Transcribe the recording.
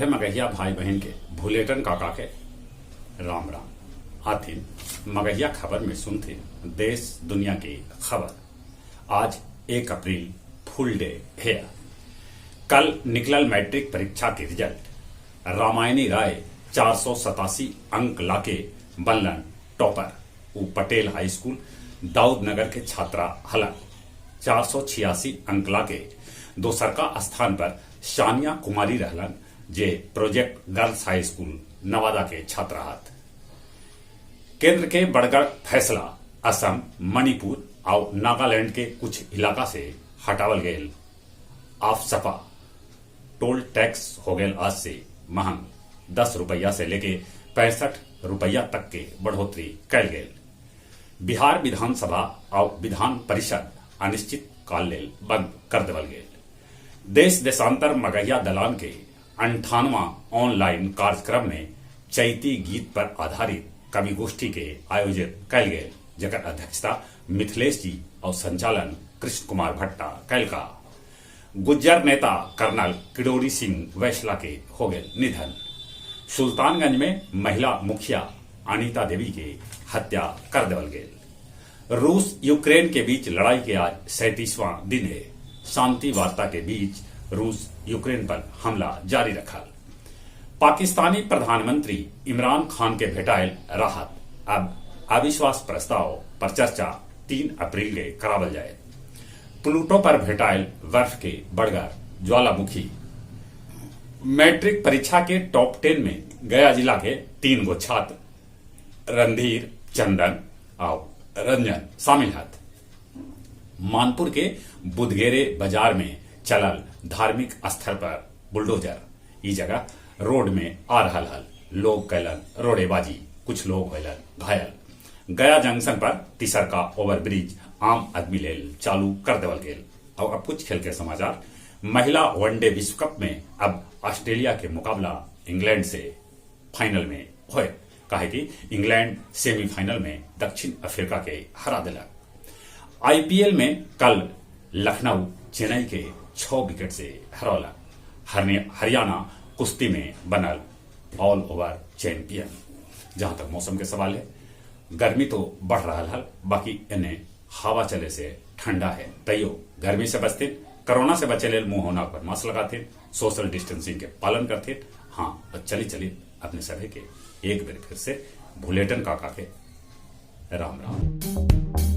सभे मगहिया भाई बहन के भूलेटन काका के राम राम। आथिन मगहिया खबर में सुनते देश दुनिया की खबर। आज 1 अप्रैल फुल डे है। कल निकलल मैट्रिक परीक्षा के रिजल्ट। रामायणी राय 487 अंक लाके बनलन टॉपर। उ पटेल हाई स्कूल दाऊद नगर के छात्रा हलन 486 अंक लाके। दोसरका स्थान पर शानिया कुमारी रहलन जे प्रोजेक्ट गर्ल्स हाई स्कूल नवादा के छात्रा हत। केंद्र के बड़गड़ फैसला असम, मणिपुर और नागालैंड के कुछ इलाका से हटावल गये। आफ्सपा टोल टैक्स हो गये आज से महंग। 10 रुपया से लेके 65 रुपया तक के बढ़ोतरी कैल गये। बिहार विधानसभा और विधान परिषद अनिश्चित काल लेल बंद कर देवल गये। देश देशांतर मगहिया दलान के 58वां ऑनलाइन कार्यक्रम में चैती गीत पर आधारित कवि गोष्ठी के आयोजित कैल गये, जकर अध्यक्षता मिथिलेश जी और संचालन कृष्ण कुमार भट्टा कैल का। गुज्जर नेता कर्नल किरोड़ी सिंह वैश्ला के हो गये निधन। सुल्तानगंज में महिला मुखिया अनीता देवी के हत्या कर देवल गये। रूस यूक्रेन के बीच लड़ाई के आज 37वां दिन है। शांति वार्ता के बीच रूस यूक्रेन पर हमला जारी रखल। पाकिस्तानी प्रधानमंत्री इमरान खान के भेटायल राहत। अब अविश्वास प्रस्ताव पर चर्चा 3 अप्रैल के करावल जाए। प्लूटो पर भेटायल बर्फ के बड़गर ज्वालामुखी। मैट्रिक परीक्षा के टॉप 10 में गया जिला के 3 गो छात्र रणधीर, चंदन और रंजन शामिल हत। मानपुर के बुधगेरे बाजार में चलल धार्मिक स्थल पर बुलडोजर। ई जगह रोड में आ रहल हल। लोग कैलन रोडेबाजी, कुछ लोग होलन घायल। गया जंक्शन पर तीसरका ओवरब्रिज आम आदमी लेल चालू कर देवल गेल। और अब कुछ खेल के समाचार। महिला वनडे विश्व कप में अब ऑस्ट्रेलिया के मुकाबला इंग्लैंड से फाइनल में होए, काहे कि इंग्लैंड सेमीफाइनल में दक्षिण अफ्रीका के हरा दिलक। आईपीएल में कल लखनऊ चेन्नई के 6 विकेट से हरौलक। हरियाणा कुश्ती में बनल ऑल ओवर चैंपियन। जहां तक मौसम के सवाल है, गर्मी तो बढ़ रहा है, बाकी इन्हें हवा चले से ठंडा है। तैयो गर्मी से बचते, कोरोना से बचे लेल मुंह होना पर मास्क लगाते, सोशल डिस्टेंसिंग के पालन करते। हाँ, चली अपने सभी के एक बार फिर से भूलेटन काका के राम राम।